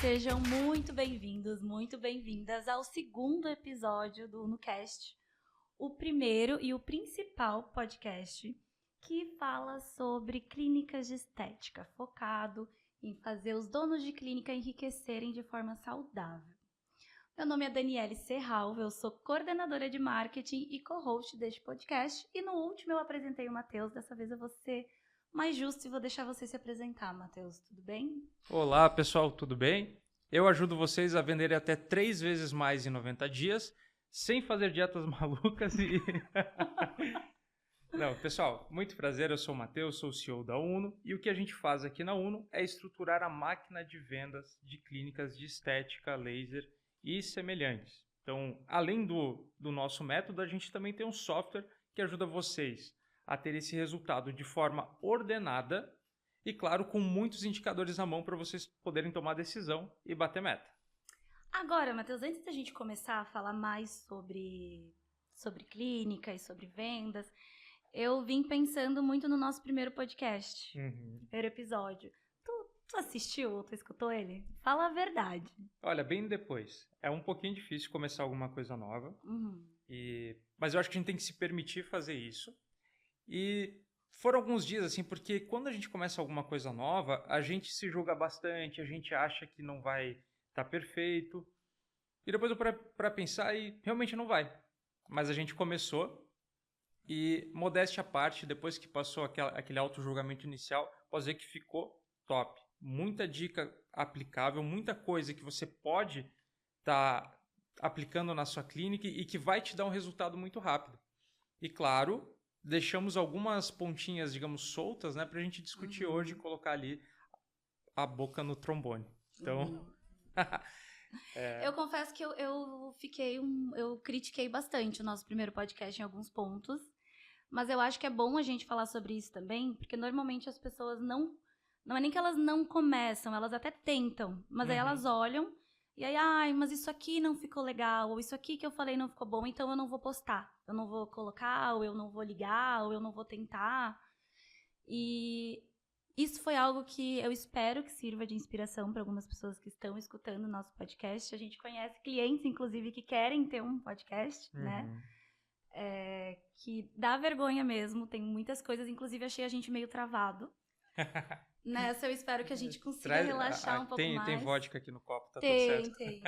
Sejam muito bem-vindos, muito bem-vindas ao segundo episódio do UnoCast, o primeiro e o principal podcast que fala sobre clínicas de estética, focado em fazer os donos de clínica enriquecerem de forma saudável. Meu nome é Daniele Serral, eu sou coordenadora de marketing e co-host deste podcast, e no último eu apresentei o Matheus, dessa vez eu vou ser mais justo e vou deixar você se apresentar, Matheus, tudo bem? Olá, pessoal, tudo bem? Eu ajudo vocês a venderem até 3 vezes mais em 90 dias, sem fazer dietas malucas e... Não, pessoal, muito prazer, eu sou o Matheus, sou o CEO da Uno, e o que a gente faz aqui na Uno é estruturar a máquina de vendas de clínicas de estética, laser e semelhantes. Então, além do nosso método, a gente também tem um software que ajuda vocês a ter esse resultado de forma ordenada e, claro, com muitos indicadores na mão para vocês poderem tomar decisão e bater meta. Agora, Matheus, antes da gente começar a falar mais sobre clínica e sobre vendas, eu vim pensando muito no nosso primeiro podcast, primeiro episódio. Tu assistiu ou tu escutou ele? Fala a verdade. Olha, bem depois. É um pouquinho difícil começar alguma coisa nova, mas eu acho que a gente tem que se permitir fazer isso. E foram alguns dias assim, porque quando a gente começa alguma coisa nova, a gente se julga bastante, a gente acha que não vai estar perfeito. E depois eu para pensar e realmente não vai. Mas a gente começou e, modéstia à parte, depois que passou aquele auto-julgamento inicial, posso dizer que ficou top. Muita dica aplicável, muita coisa que você pode estar aplicando na sua clínica e que vai te dar um resultado muito rápido. E claro, deixamos algumas pontinhas, digamos, soltas, né, pra gente discutir hoje e colocar ali a boca no trombone. Então... Eu confesso que eu critiquei bastante o nosso primeiro podcast em alguns pontos, mas eu acho que é bom a gente falar sobre isso também, porque normalmente as pessoas não é nem que elas não começam, elas até tentam, mas aí elas olham e aí, ai, mas isso aqui não ficou legal, ou isso aqui que eu falei não ficou bom, então eu não vou postar, eu não vou colocar, ou eu não vou ligar, ou eu não vou tentar. E isso foi algo que eu espero que sirva de inspiração para algumas pessoas que estão escutando o nosso podcast. A gente conhece clientes, inclusive, que querem ter um podcast, né? Que dá vergonha mesmo, tem muitas coisas, inclusive achei a gente meio travado. Nessa eu espero que a gente consiga relaxar um pouco mais. Tem vodka aqui no copo, tá tudo certo. Tem.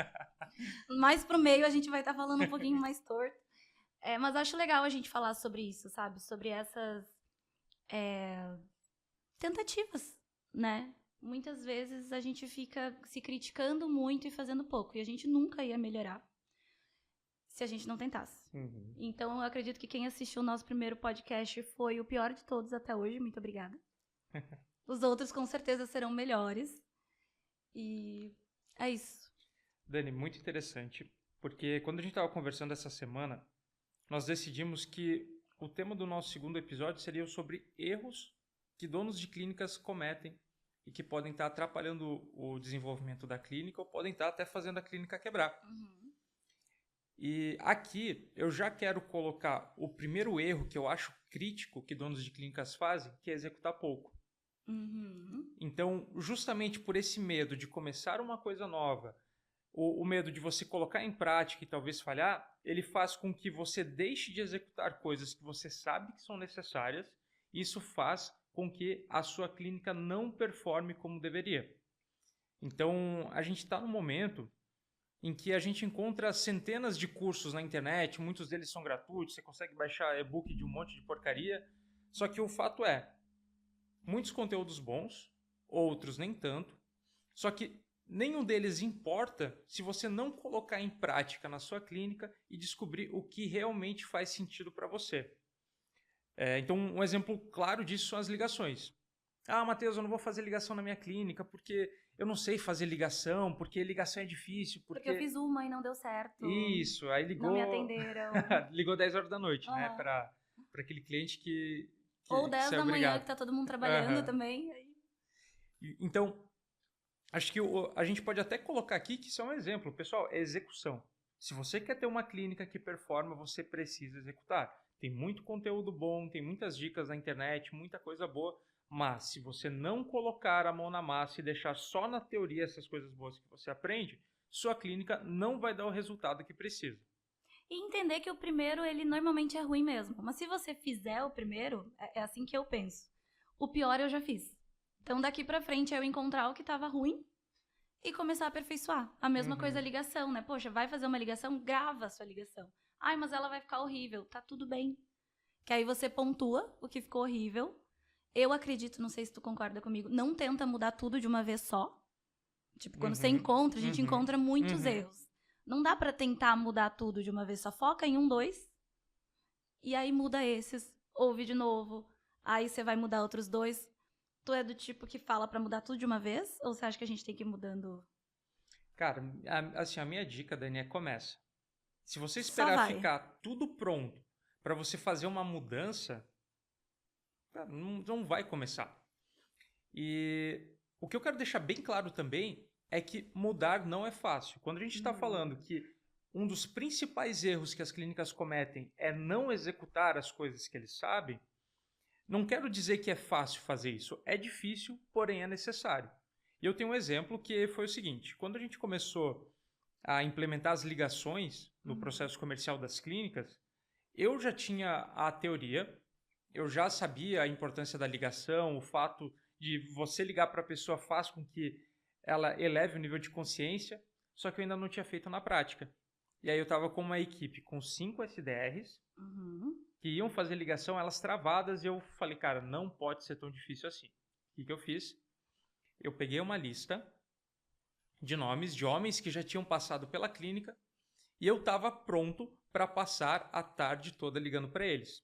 Mais pro meio a gente vai estar falando um pouquinho mais torto. Mas acho legal a gente falar sobre isso, sabe? Sobre essas tentativas, né? Muitas vezes a gente fica se criticando muito e fazendo pouco. E a gente nunca ia melhorar se a gente não tentasse. Então eu acredito que quem assistiu o nosso primeiro podcast foi o pior de todos até hoje. Muito obrigada. Os outros com certeza serão melhores. E é isso. Dani, muito interessante, porque quando a gente estava conversando essa semana, nós decidimos que o tema do nosso segundo episódio seria sobre erros que donos de clínicas cometem e que podem estar atrapalhando o desenvolvimento da clínica ou podem estar até fazendo a clínica quebrar. E aqui eu já quero colocar o primeiro erro que eu acho crítico que donos de clínicas fazem, que é executar pouco. Então, justamente por esse medo de começar uma coisa nova, o medo de você colocar em prática e talvez falhar, ele faz com que você deixe de executar coisas que você sabe que são necessárias. Isso faz com que a sua clínica não performe como deveria. Então, a gente está num momento em que a gente encontra centenas de cursos na internet, muitos deles são gratuitos, você consegue baixar e-book de um monte de porcaria, só que o fato é, muitos conteúdos bons, outros nem tanto, só que nenhum deles importa se você não colocar em prática na sua clínica e descobrir o que realmente faz sentido para você. Então, um exemplo claro disso são as ligações. Ah, Matheus, eu não vou fazer ligação na minha clínica porque eu não sei fazer ligação, porque ligação é difícil. Porque eu fiz uma e não deu certo. Isso, aí ligou... Não me atenderam. Ligou 10 horas da noite, né? Para aquele cliente que ou 10 da manhã, que tá todo mundo trabalhando também. Então, acho que a gente pode até colocar aqui que isso é um exemplo. Pessoal, é execução. Se você quer ter uma clínica que performa, você precisa executar. Tem muito conteúdo bom, tem muitas dicas na internet, muita coisa boa, Mas se você não colocar a mão na massa e deixar só na teoria essas coisas boas que você aprende, sua clínica não vai dar o resultado que precisa. E entender que o primeiro, ele normalmente é ruim mesmo. Mas se você fizer o primeiro, é assim que eu penso. O pior eu já fiz. Então daqui pra frente é eu encontrar o que tava ruim e começar a aperfeiçoar. A mesma coisa a ligação, né? Poxa, vai fazer uma ligação, grava a sua ligação. Ai, mas ela vai ficar horrível. Tá tudo bem. Que aí você pontua o que ficou horrível. Eu acredito, não sei se tu concorda comigo, não tenta mudar tudo de uma vez só. Tipo, quando você encontra, a gente encontra muitos erros. Não dá pra tentar mudar tudo de uma vez só. Foca em 1, 2. E aí muda esses. Ouve de novo. Aí você vai mudar outros 2. Tu é do tipo que fala pra mudar tudo de uma vez? Ou você acha que a gente tem que ir mudando? Cara, assim, a minha dica, Dani, é começa. Se você esperar ficar tudo pronto pra você fazer uma mudança, cara, não vai começar. E o que eu quero deixar bem claro também é que mudar não é fácil. Quando a gente está falando que um dos principais erros que as clínicas cometem é não executar as coisas que eles sabem, não quero dizer que é fácil fazer isso. É difícil, porém é necessário. E eu tenho um exemplo que foi o seguinte. Quando a gente começou a implementar as ligações no processo comercial das clínicas, eu já tinha a teoria, eu já sabia a importância da ligação, o fato de você ligar para a pessoa faz com que ela eleve o nível de consciência, só que eu ainda não tinha feito na prática. E aí eu estava com uma equipe com 5 SDRs que iam fazer ligação, elas travadas, e eu falei, cara, não pode ser tão difícil assim. O que eu fiz? Eu peguei uma lista de nomes de homens que já tinham passado pela clínica e eu estava pronto para passar a tarde toda ligando para eles.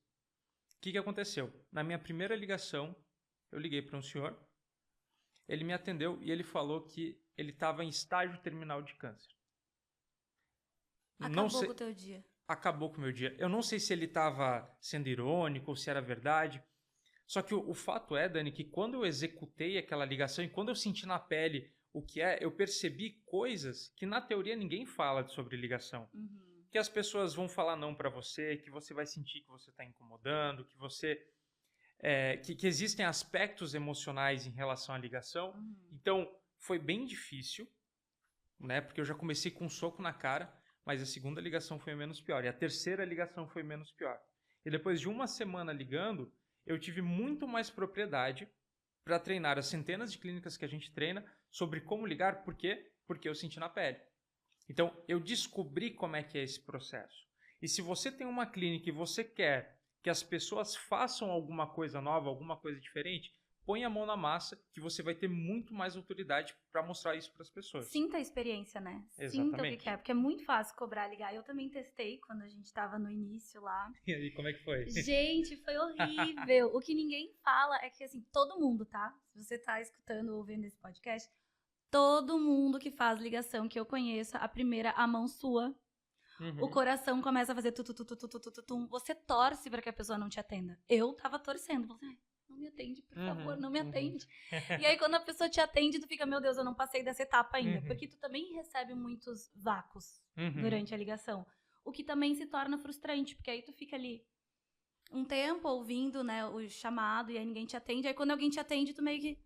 O que aconteceu? Na minha primeira ligação, eu liguei para um senhor, ele me atendeu e ele falou que ele estava em estágio terminal de câncer. Acabou com o teu dia. Acabou com o meu dia. Eu não sei se ele estava sendo irônico ou se era verdade. Só que o fato é, Dani, que quando eu executei aquela ligação e quando eu senti na pele o que é, eu percebi coisas que na teoria ninguém fala sobre ligação. Que as pessoas vão falar não para você, que você vai sentir que você está incomodando, que você... que existem aspectos emocionais em relação à ligação. Então, foi bem difícil, né? Porque eu já comecei com um soco na cara, mas a segunda ligação foi menos pior. E a terceira ligação foi menos pior. E depois de uma semana ligando, eu tive muito mais propriedade para treinar as centenas de clínicas que a gente treina sobre como ligar. Por quê? Porque eu senti na pele. Então, eu descobri como é que é esse processo. E se você tem uma clínica e você quer que as pessoas façam alguma coisa nova, alguma coisa diferente, põe a mão na massa que você vai ter muito mais autoridade para mostrar isso para as pessoas. Sinta a experiência, né? Exatamente. Sinta o que é, porque é muito fácil cobrar, ligar. Eu também testei quando a gente estava no início lá. E aí, como é que foi? Gente, foi horrível. O que ninguém fala é que, assim, todo mundo, tá? Se você tá escutando ou ouvindo esse podcast, todo mundo que faz ligação que eu conheço, a primeira, a mão sua, o coração começa a fazer tu. Você torce para que a pessoa não te atenda. Eu tava torcendo. Falei, não me atende, por favor, não me atende. E aí, quando a pessoa te atende, tu fica, meu Deus, eu não passei dessa etapa ainda. Porque tu também recebe muitos vácuos durante a ligação. O que também se torna frustrante, porque aí tu fica ali um tempo ouvindo, né, o chamado, e aí ninguém te atende. Aí, quando alguém te atende, tu meio que,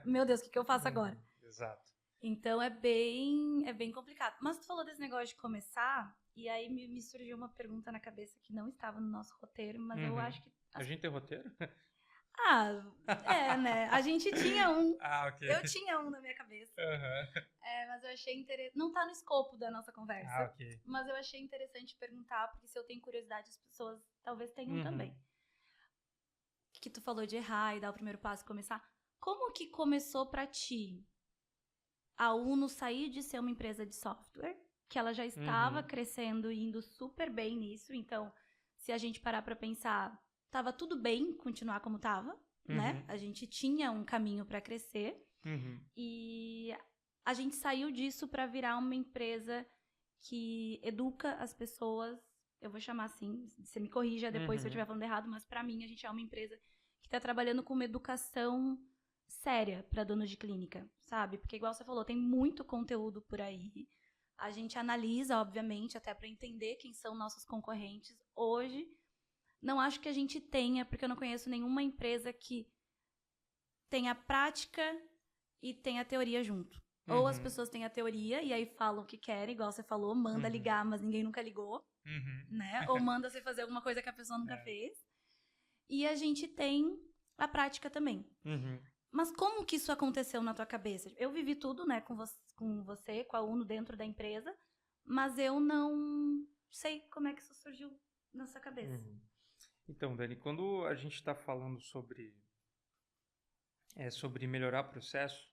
meu Deus, o que eu faço agora? Exato. Então, é bem complicado. Mas tu falou desse negócio de começar, e aí me surgiu uma pergunta na cabeça que não estava no nosso roteiro, mas eu acho que... A gente tem roteiro? Né? A gente tinha um. Ok. Eu tinha um na minha cabeça. Mas eu achei interessante. Não tá no escopo da nossa conversa. Ok. Mas eu achei interessante perguntar, porque se eu tenho curiosidade, as pessoas talvez tenham também. Que tu falou de errar e dar o primeiro passo e começar. Como que começou pra ti a Uno sair de ser uma empresa de software, que ela já estava crescendo e indo super bem nisso? Então, se a gente parar pra pensar, tava tudo bem continuar como tava, né? A gente tinha um caminho para crescer. E a gente saiu disso para virar uma empresa que educa as pessoas. Eu vou chamar assim, você me corrija depois se eu estiver falando errado, mas para mim a gente é uma empresa que está trabalhando com uma educação séria para donos de clínica, sabe? Porque igual você falou, tem muito conteúdo por aí. A gente analisa, obviamente, até para entender quem são nossos concorrentes. Hoje, não acho que a gente tenha, porque eu não conheço nenhuma empresa que tem a prática e tem a teoria junto. Ou as pessoas têm a teoria e aí falam o que querem, igual você falou, manda ligar, mas ninguém nunca ligou, né? Ou manda você fazer alguma coisa que a pessoa nunca fez. E a gente tem a prática também. Mas como que isso aconteceu na tua cabeça? Eu vivi tudo, né, com você, com a Uno dentro da empresa, mas eu não sei como é que isso surgiu na sua cabeça. Então, Dani, quando a gente está falando sobre melhorar processo,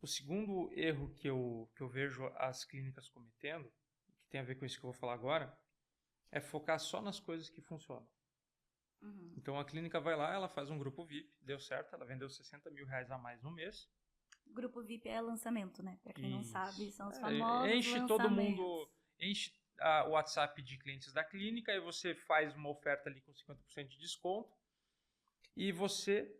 o segundo erro que eu vejo as clínicas cometendo, que tem a ver com isso que eu vou falar agora, é focar só nas coisas que funcionam. Então a clínica vai lá, ela faz um grupo VIP, deu certo, ela vendeu 60 mil reais a mais no mês. Grupo VIP é lançamento, né? Pra quem não sabe, são os famosos lançamentos. Todo mundo, enche o WhatsApp de clientes da clínica e você faz uma oferta ali com 50% de desconto e você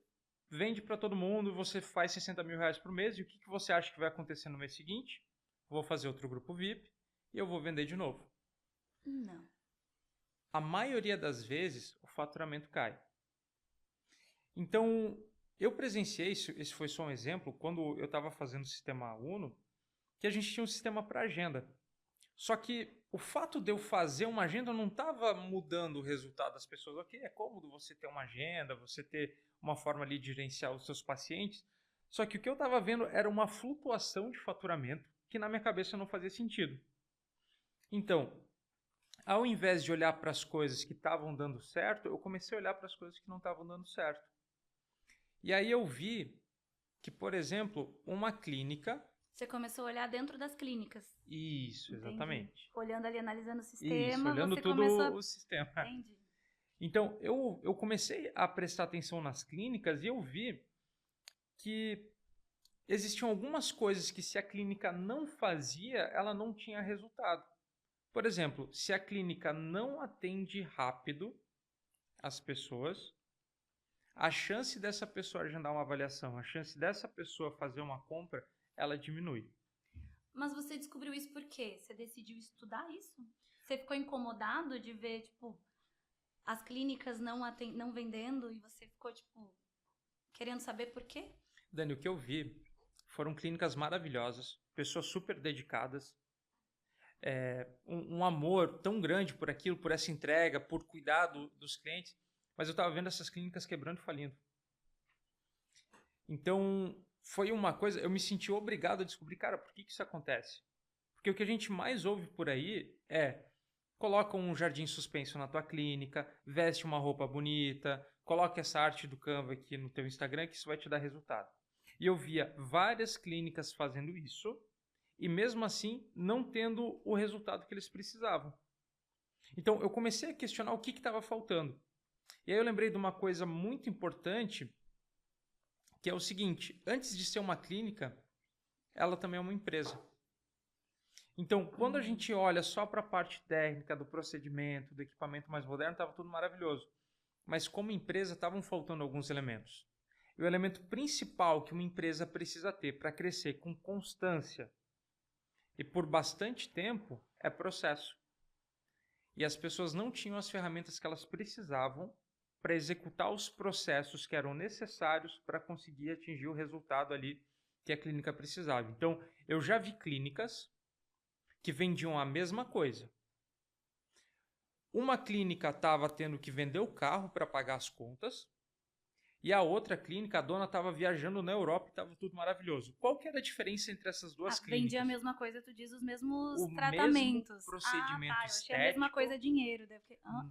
vende para todo mundo, você faz 60 mil reais por mês e o que você acha que vai acontecer no mês seguinte? Vou fazer outro grupo VIP e eu vou vender de novo. Não. A maioria das vezes o faturamento cai. Então, eu presenciei isso, esse foi só um exemplo, quando eu estava fazendo o sistema Uno, que a gente tinha um sistema para agenda. Só que o fato de eu fazer uma agenda não estava mudando o resultado das pessoas. Ok, é cômodo você ter uma agenda, você ter uma forma ali de gerenciar os seus pacientes. Só que o que eu estava vendo era uma flutuação de faturamento que na minha cabeça não fazia sentido. Então, ao invés de olhar para as coisas que estavam dando certo, eu comecei a olhar para as coisas que não estavam dando certo. E aí eu vi que, por exemplo, uma clínica... Você começou a olhar dentro das clínicas. Isso, entendi. Exatamente. Olhando ali, analisando o sistema, isso, olhando você tudo começou o sistema. Entendi. Então, eu comecei a prestar atenção nas clínicas e eu vi que existiam algumas coisas que se a clínica não fazia, ela não tinha resultado. Por exemplo, se a clínica não atende rápido as pessoas, a chance dessa pessoa agendar uma avaliação, a chance dessa pessoa fazer uma compra, ela diminui. Mas você descobriu isso por quê? Você decidiu estudar isso? Você ficou incomodado de ver, tipo, as clínicas não vendendo e você ficou, tipo, querendo saber por quê? Dani, o que eu vi foram clínicas maravilhosas, pessoas super dedicadas, um amor tão grande por aquilo, por essa entrega, por cuidar dos clientes, mas eu estava vendo essas clínicas quebrando e falindo. Então, foi uma coisa, eu me senti obrigado a descobrir, cara, por que isso acontece? Porque o que a gente mais ouve por aí é, coloca um jardim suspenso na tua clínica, veste uma roupa bonita, coloca essa arte do Canva aqui no teu Instagram que isso vai te dar resultado. E eu via várias clínicas fazendo isso e mesmo assim não tendo o resultado que eles precisavam. Então eu comecei a questionar o que estava faltando. E aí eu lembrei de uma coisa muito importante, que é o seguinte, antes de ser uma clínica, ela também é uma empresa. Então, quando a gente olha só para a parte técnica do procedimento, do equipamento mais moderno, estava tudo maravilhoso. Mas como empresa, estavam faltando alguns elementos. E o elemento principal que uma empresa precisa ter para crescer com constância e por bastante tempo é processo. E as pessoas não tinham as ferramentas que elas precisavam para executar os processos que eram necessários para conseguir atingir o resultado ali que a clínica precisava. Então, eu já vi clínicas que vendiam a mesma coisa. Uma clínica estava tendo que vender o carro para pagar as contas e a outra clínica, a dona estava viajando na Europa e estava tudo maravilhoso. Qual que era a diferença entre essas duas clínicas? Vendia a mesma coisa, tu diz os mesmos tratamentos. Mesmo procedimento estético. Eu achei a mesma coisa dinheiro.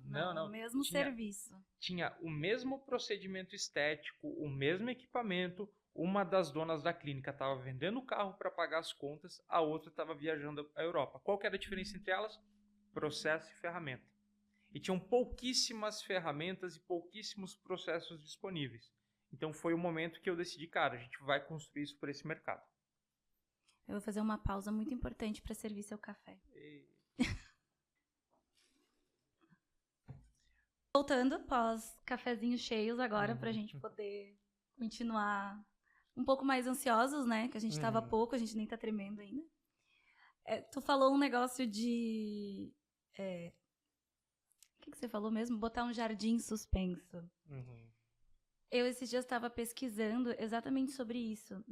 Não. O mesmo serviço. Tinha o mesmo procedimento estético, o mesmo equipamento. Uma das donas da clínica estava vendendo o carro para pagar as contas, a outra estava viajando à Europa. Qual que era a diferença entre elas? Processo e ferramenta. E tinham pouquíssimas ferramentas e pouquíssimos processos disponíveis. Então foi o momento que eu decidi, cara, a gente vai construir isso para esse mercado. Eu vou fazer uma pausa muito importante para servir seu café. Voltando, pós cafezinhos cheios agora, para a gente poder continuar um pouco mais ansiosos, né? Que a gente estava pouco, a gente nem tá tremendo ainda. Tu falou um negócio de... O que você falou mesmo? Botar um jardim suspenso. Eu esses dias estava pesquisando exatamente sobre isso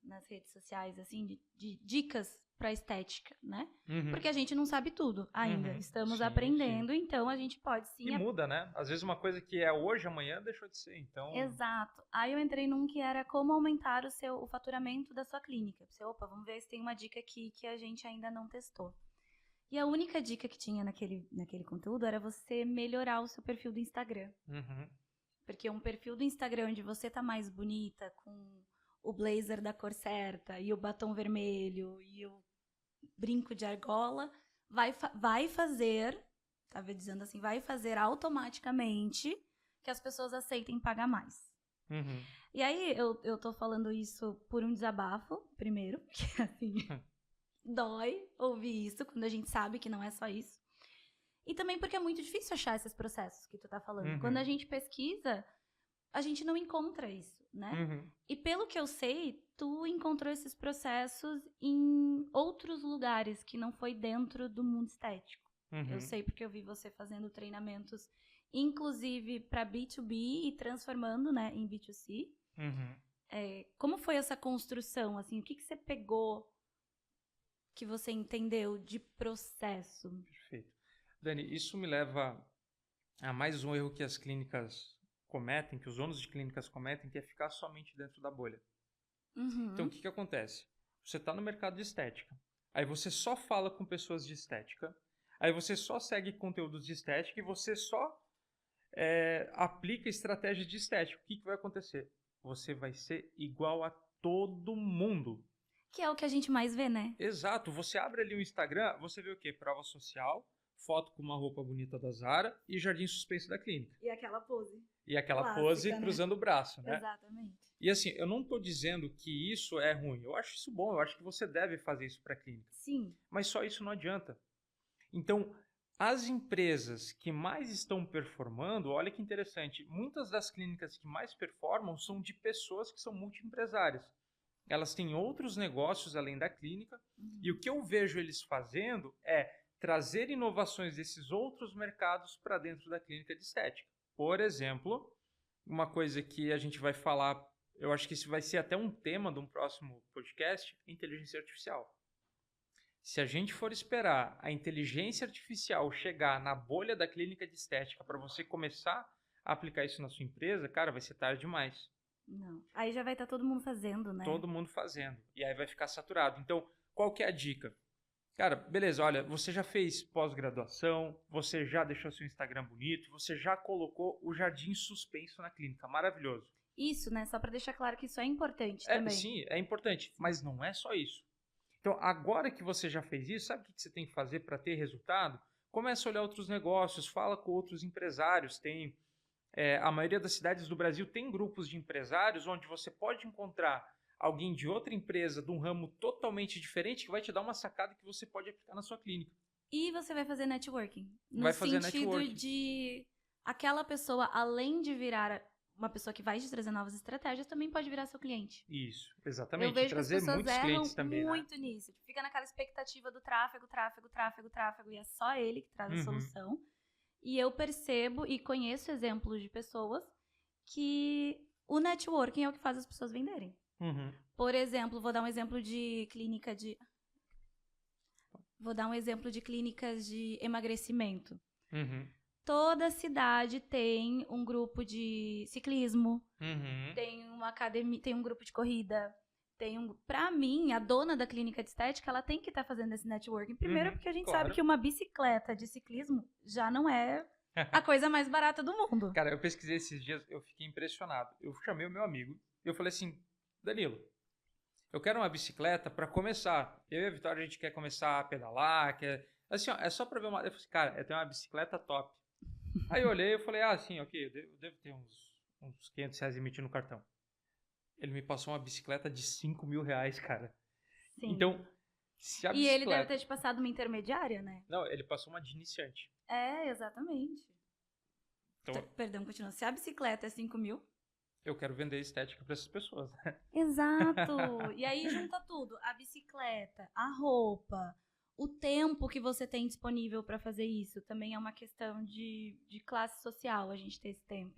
nas redes sociais, assim, de dicas para estética, né? Porque a gente não sabe tudo ainda. Estamos aprendendo, então a gente pode sim... E muda, né? Às vezes uma coisa que é hoje, amanhã deixou de ser, então... Exato. Aí eu entrei num que era como aumentar o faturamento da sua clínica. Pensei, opa, vamos ver se tem uma dica aqui que a gente ainda não testou. E a única dica que tinha naquele conteúdo era você melhorar o seu perfil do Instagram. Porque um perfil do Instagram onde você tá mais bonita, com o blazer da cor certa, e o batom vermelho, e o brinco de argola, vai fazer, tava dizendo assim, vai fazer automaticamente que as pessoas aceitem pagar mais. E aí, eu tô falando isso por um desabafo, primeiro, que assim, dói ouvir isso, quando a gente sabe que não é só isso. E também porque é muito difícil achar esses processos que tu tá falando. Quando a gente pesquisa, a gente não encontra isso, né? E pelo que eu sei, tu encontrou esses processos em outros lugares que não foi dentro do mundo estético. Eu sei porque eu vi você fazendo treinamentos, inclusive para B2B e transformando, né, em B2C. Como foi essa construção? Assim, o que você pegou que você entendeu de processo? Perfeito. Dani, isso me leva a mais um erro que as clínicas cometem, que os donos de clínicas cometem, que é ficar somente dentro da bolha. Então, o que acontece? Você está no mercado de estética, aí você só fala com pessoas de estética, aí você só segue conteúdos de estética e você só aplica estratégias de estética. O que vai acontecer? Você vai ser igual a todo mundo. Que é o que a gente mais vê, né? Exato. Você abre ali o Instagram, você vê o quê? Prova social, foto com uma roupa bonita da Zara e jardim suspenso da clínica. E aquela pose. E aquela clássica, pose né? cruzando o braço, né? Exatamente. E assim, eu não estou dizendo que isso é ruim. Eu acho isso bom. Eu acho que você deve fazer isso para a clínica. Sim. Mas só isso não adianta. Então, as empresas que mais estão performando, olha que interessante, muitas das clínicas que mais performam são de pessoas que são multiempresárias. Elas têm outros negócios além da clínica, e o que eu vejo eles fazendo é trazer inovações desses outros mercados para dentro da clínica de estética. Por exemplo, uma coisa que a gente vai falar, eu acho que isso vai ser até um tema de um próximo podcast, inteligência artificial. Se a gente for esperar a inteligência artificial chegar na bolha da clínica de estética para você começar a aplicar isso na sua empresa, cara, vai ser tarde demais. Não. Aí já vai estar todo mundo fazendo, né? Todo mundo fazendo. E aí vai ficar saturado. Então, qual que é a dica? Cara, beleza, olha, você já fez pós-graduação, você já deixou seu Instagram bonito, você já colocou o jardim suspenso na clínica. Maravilhoso. Isso, né? Só para deixar claro que isso é importante também. Sim, é importante, mas não é só isso. Então, agora que você já fez isso, sabe o que você tem que fazer para ter resultado? Começa a olhar outros negócios, fala com outros empresários. A maioria das cidades do Brasil tem grupos de empresários onde você pode encontrar alguém de outra empresa, de um ramo totalmente diferente, que vai te dar uma sacada que você pode aplicar na sua clínica. E você vai fazer networking. Vai fazer sentido networking. de aquela pessoa, além de virar uma pessoa que vai te trazer novas estratégias, também pode virar seu cliente. Isso, exatamente. Eu vejo trazer que as pessoas muitos erram clientes também, muito né? nisso. Fica naquela expectativa do tráfego, e é só ele que traz a solução. E eu percebo e conheço exemplos de pessoas que o networking é o que faz as pessoas venderem. Por exemplo, vou dar um exemplo de clínicas de emagrecimento. Toda cidade tem um grupo de ciclismo, tem uma academia, tem um grupo de corrida, pra mim, a dona da clínica de estética, ela tem que estar fazendo esse networking. Primeiro porque a gente sabe que uma bicicleta de ciclismo já não é a coisa mais barata do mundo. Cara, eu pesquisei esses dias, eu fiquei impressionado. Eu chamei o meu amigo e eu falei assim, Danilo, eu quero uma bicicleta para começar. Eu e a Vitória, a gente quer começar a pedalar, assim, ó, é só pra ver uma... Eu falei assim, cara, eu tenho uma bicicleta top. Aí eu olhei e falei, sim, ok, eu devo ter uns R$500 emitindo no cartão. Ele me passou uma bicicleta de R$5.000, cara. Sim. Então, se a bicicleta... E ele deve ter te passado uma intermediária, né? Não, ele passou uma de iniciante. Exatamente. Então... Perdão, continua. Se a bicicleta é 5.000... Eu quero vender estética para essas pessoas. Exato! E aí junta tudo. A bicicleta, a roupa, o tempo que você tem disponível para fazer isso. Também é uma questão de classe social, a gente ter esse tempo.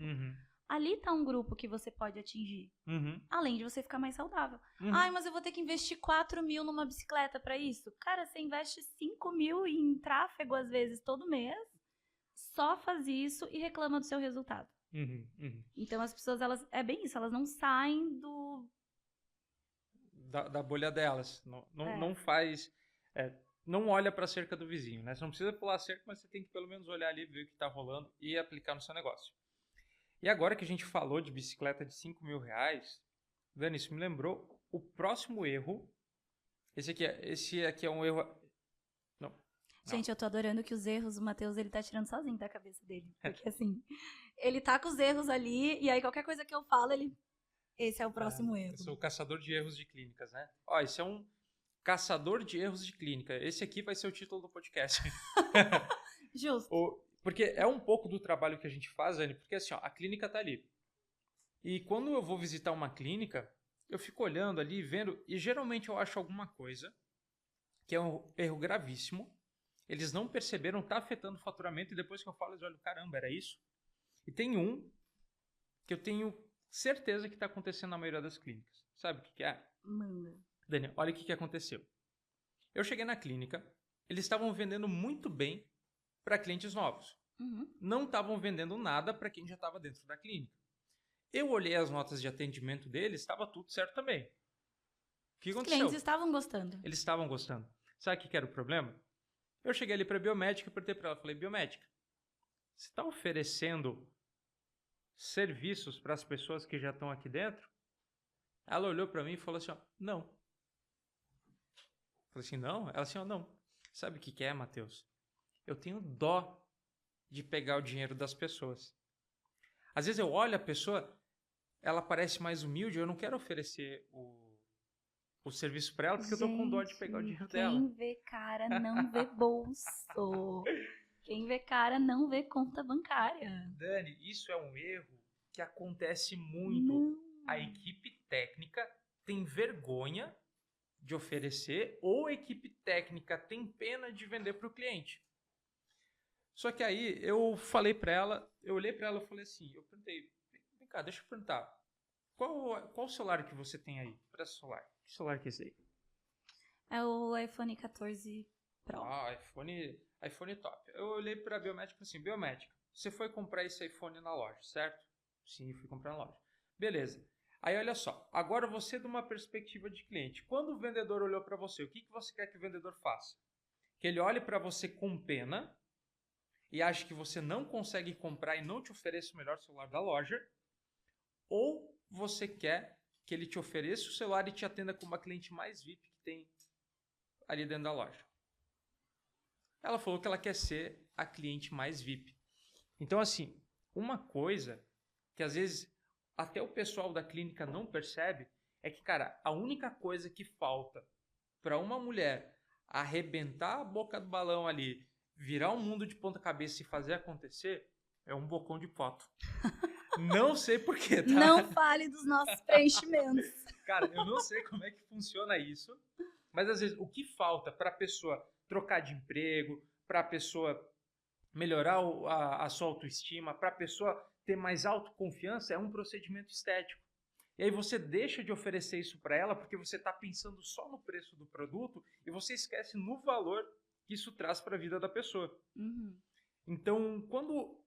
ali tá um grupo que você pode atingir. Além de você ficar mais saudável. Ai, mas eu vou ter que investir 4 mil numa bicicleta pra isso. Cara, você investe 5 mil em tráfego, às vezes, todo mês. Só faz isso e reclama do seu resultado. Então, as pessoas, é bem isso. Elas não saem da bolha delas. Não faz... não olha para a cerca do vizinho, né? Você não precisa pular a cerca, mas você tem que pelo menos olhar ali, ver o que está rolando e aplicar no seu negócio. E agora que a gente falou de bicicleta de 5 mil reais, Dani, isso me lembrou o próximo erro. Esse aqui é um erro... Não. Gente, eu tô adorando que os erros, o Matheus, ele tá tirando sozinho da cabeça dele. Porque assim, ele tá com os erros ali, e aí qualquer coisa que eu falo, esse é o próximo erro. Eu sou o caçador de erros de clínicas, né? Ó, esse é um caçador de erros de clínica. Esse aqui vai ser o título do podcast. Justo. Porque é um pouco do trabalho que a gente faz, Anne, porque assim, ó, a clínica tá ali. E quando eu vou visitar uma clínica, eu fico olhando ali, vendo, e geralmente eu acho alguma coisa que é um erro gravíssimo. Eles não perceberam, tá afetando o faturamento, e depois que eu falo, eles olham, caramba, era isso? E tem um que eu tenho certeza que tá acontecendo na maioria das clínicas. Sabe o que é? Manda. Daniel, olha o que aconteceu. Eu cheguei na clínica, eles estavam vendendo muito bem para clientes novos. Não estavam vendendo nada para quem já estava dentro da clínica. Eu olhei as notas de atendimento deles, estava tudo certo também. O que aconteceu? Os clientes estavam gostando. Eles estavam gostando. Sabe o que era o problema? Eu cheguei ali para a biomédica e perguntei para ela, falei, biomédica, você está oferecendo serviços para as pessoas que já estão aqui dentro? Ela olhou para mim e falou assim, ó, não. Eu falei assim, não? Ela assim, ó, não. Sabe o que é, Matheus? Eu tenho dó de pegar o dinheiro das pessoas. Às vezes eu olho a pessoa, ela parece mais humilde, eu não quero oferecer o serviço para ela, porque eu tô com dó de pegar o dinheiro dela. Quem vê cara não vê bolso. Quem vê cara não vê conta bancária. Dani, isso é um erro que acontece muito. Não. A equipe técnica tem vergonha de oferecer ou a equipe técnica tem pena de vender para o cliente. Só que aí eu falei para ela, eu olhei para ela e falei assim, eu perguntei, vem cá, deixa eu perguntar, qual celular que você tem aí? Presta celular. Que celular que é esse aí? É o iPhone 14 Pro. Ah, iPhone top. Eu olhei para a biomédica e falei assim, biomédica, você foi comprar esse iPhone na loja, certo? Sim, fui comprar na loja. Beleza. Aí olha só, agora você de uma perspectiva de cliente, quando o vendedor olhou para você, o que você quer que o vendedor faça? Que ele olhe para você com pena e ache que você não consegue comprar e não te ofereça o melhor celular da loja, ou você quer que ele te ofereça o celular e te atenda como a cliente mais VIP que tem ali dentro da loja? Ela falou que ela quer ser a cliente mais VIP. Então, assim, uma coisa que às vezes até o pessoal da clínica não percebe é que, cara, a única coisa que falta para uma mulher arrebentar a boca do balão ali, virar o mundo de ponta cabeça e fazer acontecer, é um bocão de foto. Não sei porquê, tá? Não fale dos nossos preenchimentos. Cara, eu não sei como é que funciona isso, mas às vezes o que falta para a pessoa trocar de emprego, para a pessoa melhorar a sua autoestima, para a pessoa ter mais autoconfiança, é um procedimento estético. E aí você deixa de oferecer isso para ela porque você está pensando só no preço do produto e você esquece no valor que isso traz para a vida da pessoa. Então, quando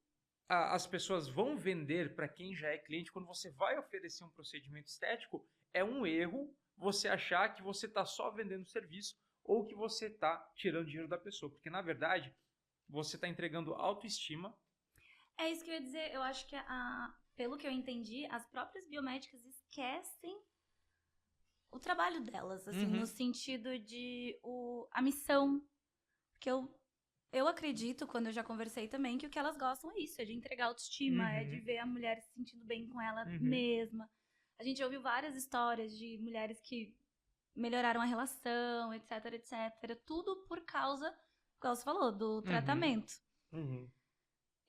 as pessoas vão vender para quem já é cliente, quando você vai oferecer um procedimento estético, é um erro você achar que você está só vendendo serviço ou que você está tirando dinheiro da pessoa, porque na verdade você está entregando autoestima. É isso que eu ia dizer, eu acho que pelo que eu entendi, as próprias biomédicas esquecem o trabalho delas, assim, no sentido de a missão, que eu acredito, quando eu já conversei também, que o que elas gostam é isso, é de entregar autoestima, é de ver a mulher se sentindo bem com ela mesma. A gente ouviu várias histórias de mulheres que melhoraram a relação, etc, etc. Tudo por causa, como você falou, do tratamento.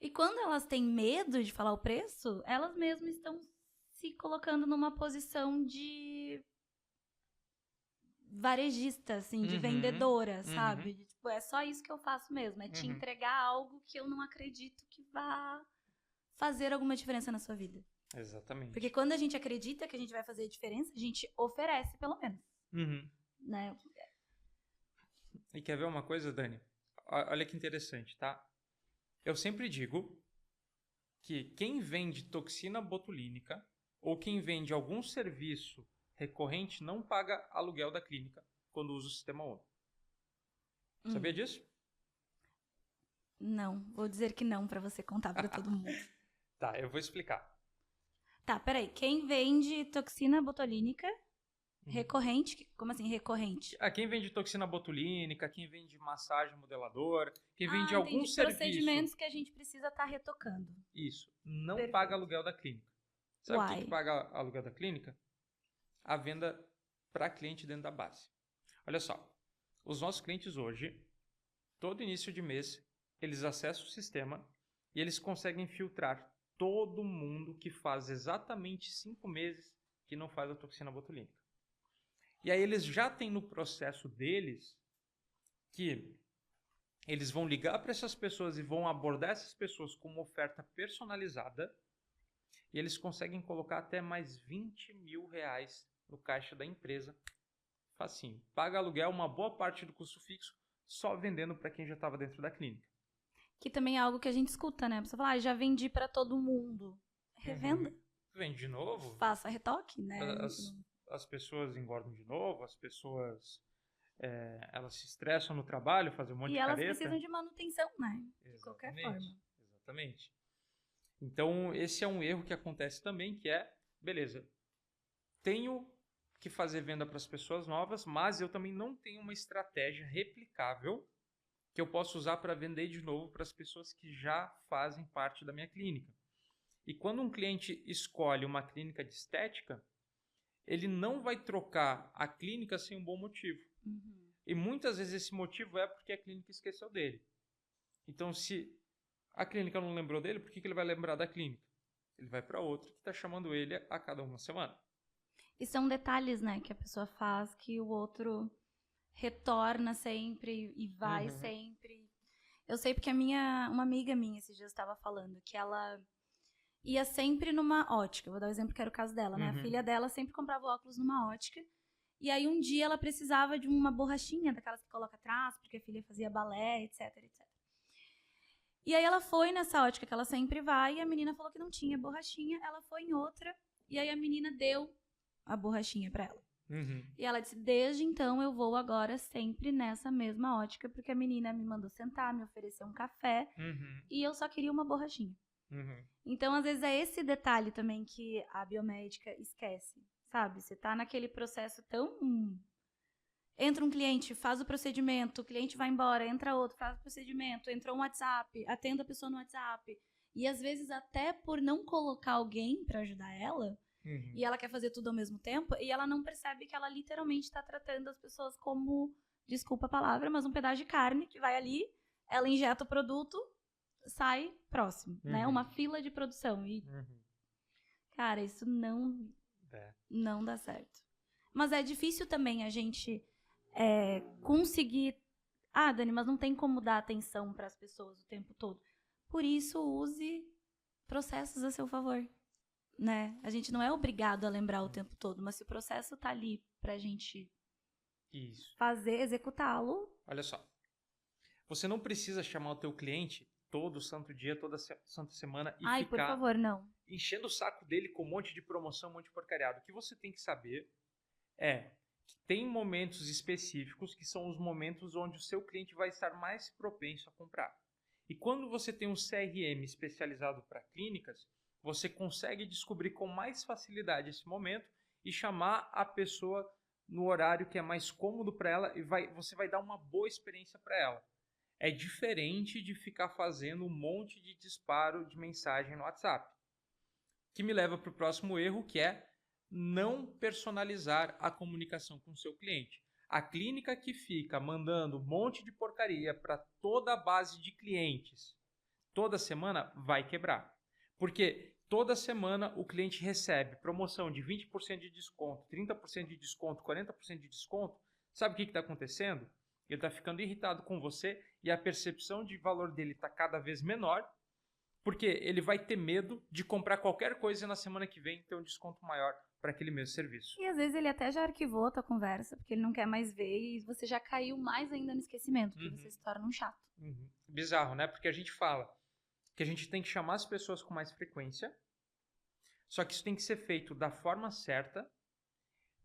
E quando elas têm medo de falar o preço, elas mesmas estão se colocando numa posição de varejista, assim, de vendedora, sabe? De, tipo, é só isso que eu faço mesmo, é te entregar algo que eu não acredito que vá fazer alguma diferença na sua vida. Exatamente. Porque quando a gente acredita que a gente vai fazer a diferença, a gente oferece, pelo menos. Né? E quer ver uma coisa, Dani? Olha que interessante, tá? Eu sempre digo que quem vende toxina botulínica ou quem vende algum serviço recorrente não paga aluguel da clínica quando usa o sistema ONO. Sabia disso? Não, vou dizer que não para você contar para todo mundo. Tá, eu vou explicar. Tá, peraí. Quem vende toxina botulínica recorrente? Como assim recorrente? Quem vende toxina botulínica, quem vende massagem modeladora, quem vende algum serviço... procedimentos que a gente precisa estar retocando. Isso. Não paga aluguel da clínica. Sabe o que paga aluguel da clínica? A venda para cliente dentro da base. Olha só. Os nossos clientes hoje, todo início de mês, eles acessam o sistema e eles conseguem filtrar todo mundo que faz exatamente 5 meses que não faz a toxina botulínica. E aí eles já têm no processo deles que eles vão ligar para essas pessoas e vão abordar essas pessoas com uma oferta personalizada e eles conseguem colocar até mais 20 mil reais no caixa da empresa. Facinho. Paga aluguel, uma boa parte do custo fixo, só vendendo para quem já estava dentro da clínica. Que também é algo que a gente escuta, né? A pessoa fala, já vendi para todo mundo. Revenda. Vende de novo. Faça retoque, né? As pessoas engordam de novo, as pessoas elas se estressam no trabalho, fazem um monte de careta. E elas precisam de manutenção, né? De qualquer forma. Exatamente. Então, esse é um erro que acontece também, que é, beleza, tenho que fazer venda para as pessoas novas, mas eu também não tenho uma estratégia replicável que eu possa usar para vender de novo para as pessoas que já fazem parte da minha clínica. E quando um cliente escolhe uma clínica de estética, ele não vai trocar a clínica sem um bom motivo. E muitas vezes esse motivo é porque a clínica esqueceu dele. Então, se a clínica não lembrou dele, por que ele vai lembrar da clínica? Ele vai para outra que está chamando ele a cada uma semana. E são detalhes, né, que a pessoa faz que o outro retorna sempre e vai sempre. Eu sei porque uma amiga minha esses dias estava falando que ela ia sempre numa ótica. Vou dar um exemplo que era o caso dela, né? A filha dela sempre comprava óculos numa ótica. E aí um dia ela precisava de uma borrachinha, daquelas que coloca atrás, porque a filha fazia balé, etc, etc. E aí ela foi nessa ótica que ela sempre vai e a menina falou que não tinha borrachinha. Ela foi em outra e aí a menina deu a borrachinha pra ela. E ela disse, desde então eu vou agora sempre nessa mesma ótica, porque a menina me mandou sentar, me ofereceu um café e eu só queria uma borrachinha. Então, às vezes, é esse detalhe também que a biomédica esquece, sabe? Você tá naquele processo tão... Entra um cliente, faz o procedimento, o cliente vai embora, entra outro, faz o procedimento, entra um WhatsApp, atenda a pessoa no WhatsApp. E, às vezes, até por não colocar alguém pra ajudar ela, e ela quer fazer tudo ao mesmo tempo, e ela não percebe que ela literalmente está tratando as pessoas como, desculpa a palavra, mas um pedaço de carne que vai ali, ela injeta o produto, sai próximo, né? Uma fila de produção. E, cara, isso não dá certo. Mas é difícil também a gente conseguir... Ah, Dani, mas não tem como dar atenção para as pessoas o tempo todo. Por isso, use processos a seu favor. Né? A gente não é obrigado a lembrar o tempo todo, mas se o processo tá ali pra gente fazer, executá-lo... Olha só, você não precisa chamar o teu cliente todo santo dia, toda santa semana e ficar por favor, não. enchendo o saco dele com um monte de promoção, um monte de porcariado. O que você tem que saber é que tem momentos específicos que são os momentos onde o seu cliente vai estar mais propenso a comprar. E quando você tem um CRM especializado para clínicas, você consegue descobrir com mais facilidade esse momento e chamar a pessoa no horário que é mais cômodo para ela e você vai dar uma boa experiência para ela. É diferente de ficar fazendo um monte de disparo de mensagem no WhatsApp. Que me leva para o próximo erro, que é não personalizar a comunicação com o seu cliente. A clínica que fica mandando um monte de porcaria para toda a base de clientes toda semana vai quebrar. Porque toda semana o cliente recebe promoção de 20% de desconto, 30% de desconto, 40% de desconto. Sabe o que está acontecendo? Ele está ficando irritado com você e a percepção de valor dele está cada vez menor. Porque ele vai ter medo de comprar qualquer coisa e na semana que vem ter um desconto maior para aquele mesmo serviço. E às vezes ele até já arquivou a tua conversa, porque ele não quer mais ver e você já caiu mais ainda no esquecimento, porque você se torna um chato. Bizarro, né? Porque a gente fala que a gente tem que chamar as pessoas com mais frequência, só que isso tem que ser feito da forma certa,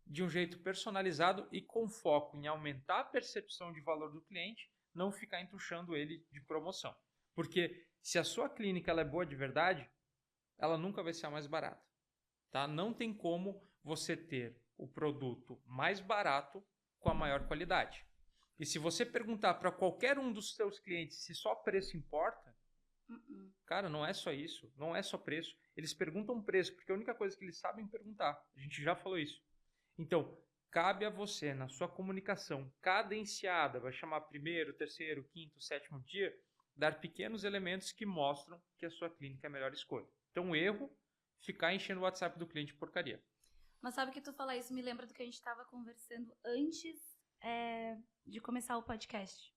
de um jeito personalizado e com foco em aumentar a percepção de valor do cliente, não ficar entuchando ele de promoção. Porque se a sua clínica ela é boa de verdade, ela nunca vai ser a mais barata. Tá? Não tem como você ter o produto mais barato com a maior qualidade. E se você perguntar para qualquer um dos seus clientes se só preço importa, cara, não é só isso, não é só preço. Eles perguntam preço, porque é a única coisa que eles sabem perguntar. A gente já falou isso. Então, cabe a você, na sua comunicação cadenciada, vai chamar primeiro, terceiro, quinto, sétimo dia, dar pequenos elementos que mostram que a sua clínica é a melhor escolha. Então, o erro, ficar enchendo o WhatsApp do cliente porcaria. Mas sabe que tu falar isso me lembra do que a gente estava conversando antes de começar o podcast.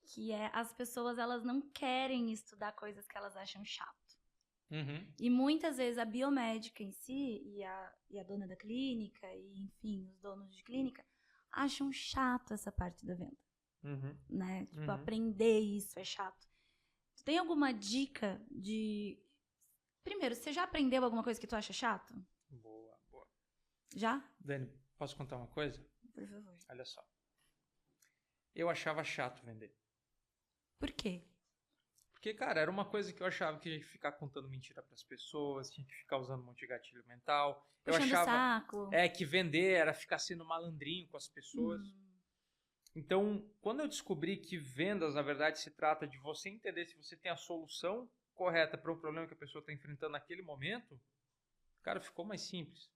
Que é, as pessoas, elas não querem estudar coisas que elas acham chato. E muitas vezes a biomédica em si, e a dona da clínica, e enfim, os donos de clínica, acham chato essa parte da venda. Né? Tipo, aprender isso é chato. Tu tem alguma dica de... Primeiro, você já aprendeu alguma coisa que tu acha chato? Boa. Já? Dani, posso contar uma coisa? Por favor. Olha só. Eu achava chato vender. Por quê? Porque, cara, era uma coisa que eu achava que tinha que ficar contando mentira pras pessoas, tinha que ficar usando um monte de gatilho mental. Puxando eu achava saco. que vender era ficar sendo malandrinho com as pessoas. Então, quando eu descobri que vendas, na verdade, se trata de você entender se você tem a solução correta para o problema que a pessoa está enfrentando naquele momento, cara, ficou mais simples.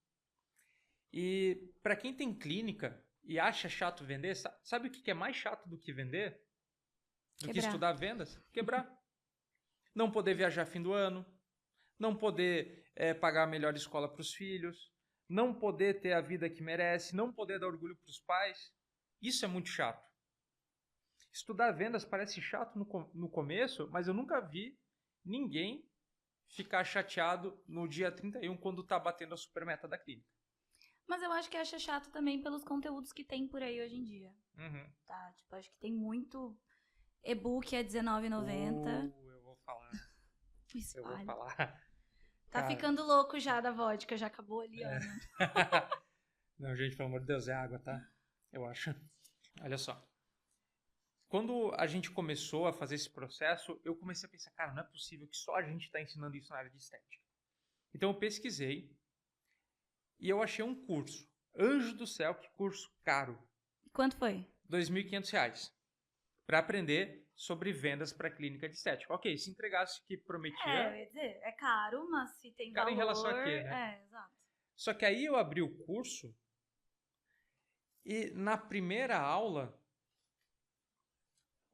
E para quem tem clínica e acha chato vender, sabe o que é mais chato do que vender? Do que estudar vendas? Quebrar. Não poder viajar fim do ano, não poder pagar a melhor escola para os filhos, não poder ter a vida que merece, não poder dar orgulho para os pais. Isso é muito chato. Estudar vendas parece chato no começo, mas eu nunca vi ninguém ficar chateado no dia 31 quando está batendo a supermeta da clínica. Mas eu acho que acha chato também pelos conteúdos que tem por aí hoje em dia. Tá? Tipo, acho que tem muito e-book a R$19,90. Eu vou falar. Eu vou falar. Tá Cara... ficando louco já da vodka, já acabou ali, Ana. Não, gente, pelo amor de Deus, é água, tá? Eu acho. Olha só. Quando a gente começou a fazer esse processo, eu comecei a pensar, cara, não é possível que só a gente está ensinando isso na área de estética. Então eu pesquisei e eu achei um curso. Anjo do céu, que curso caro. Quanto foi? R$2.500. Para aprender sobre vendas para clínica de estética. Ok, se entregasse o que prometia... eu ia dizer, é caro, mas se tem caro valor... em relação a quê, né? Exato. Só que aí eu abri o curso e na primeira aula...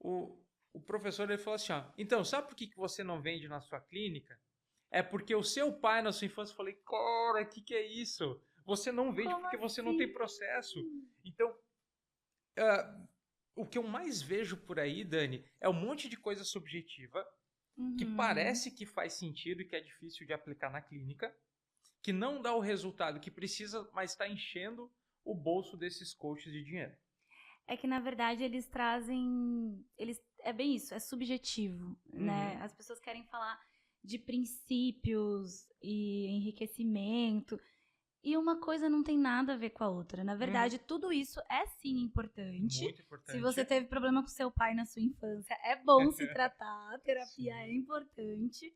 O professor ele falou assim, ó, então, sabe por que você não vende na sua clínica? É porque o seu pai na sua infância, eu falei, cara, o que é isso? Você não vende porque você não tem processo. Então, o que eu mais vejo por aí, Dani, é um monte de coisa subjetiva que parece que faz sentido e que é difícil de aplicar na clínica, que não dá o resultado que precisa, mas está enchendo o bolso desses coaches de dinheiro. É que, na verdade, eles trazem... é bem isso, é subjetivo, né? As pessoas querem falar de princípios e enriquecimento, e uma coisa não tem nada a ver com a outra. Na verdade, tudo isso é, sim, importante. Muito importante. Se você teve problema com seu pai na sua infância, é bom se tratar, a terapia é importante,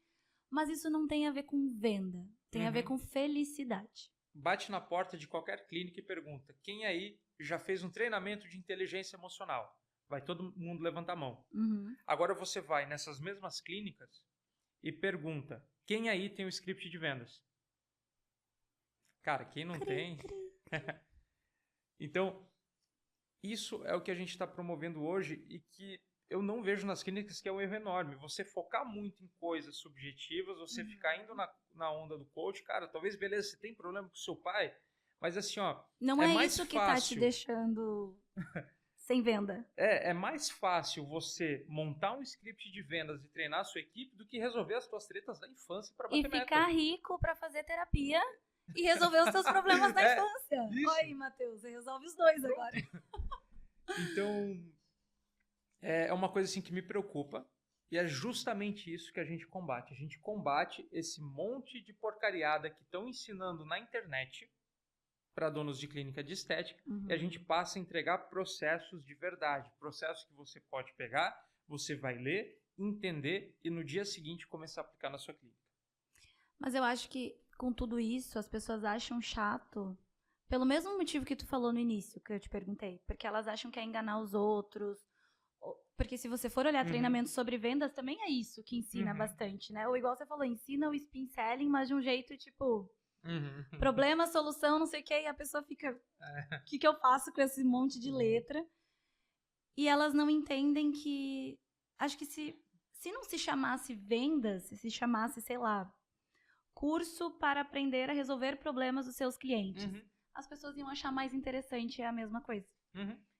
mas isso não tem a ver com venda, tem a ver com felicidade. Bate na porta de qualquer clínica e pergunta, quem aí já fez um treinamento de inteligência emocional? Vai todo mundo levantar a mão. Agora você vai nessas mesmas clínicas e pergunta, quem aí tem o script de vendas? Cara, quem não tem... Então, isso é o que a gente está promovendo hoje e que eu não vejo nas clínicas, que é um erro enorme. Você focar muito em coisas subjetivas, você ficar indo na onda do coach, cara, talvez, beleza, você tem problema com seu pai, mas assim, ó, não é é mais isso fácil. Que tá te deixando sem venda. É mais fácil você montar um script de vendas e treinar a sua equipe do que resolver as suas tretas da infância para bater meta. E ficar rico para fazer terapia e resolver os seus problemas da infância. Olha aí, Matheus, você resolve os dois agora. Então, é uma coisa assim que me preocupa e é justamente isso que a gente combate. A gente combate esse monte de porcariada que estão ensinando na internet para donos de clínica de estética, e a gente passa a entregar processos de verdade, processos que você pode pegar, você vai ler, entender e no dia seguinte começar a aplicar na sua clínica. Mas eu acho que com tudo isso as pessoas acham chato pelo mesmo motivo que tu falou no início, que eu te perguntei, porque elas acham que é enganar os outros, porque se você for olhar treinamentos sobre vendas, também é isso que ensina bastante, né? Ou igual você falou, ensina o spin selling, mas de um jeito tipo... Problema, solução, não sei o que, e a pessoa fica, o que eu faço com esse monte de letra? E elas não entendem que, acho que se não se chamasse vendas, se chamasse, sei lá, curso para aprender a resolver problemas dos seus clientes, as pessoas iam achar mais interessante a mesma coisa.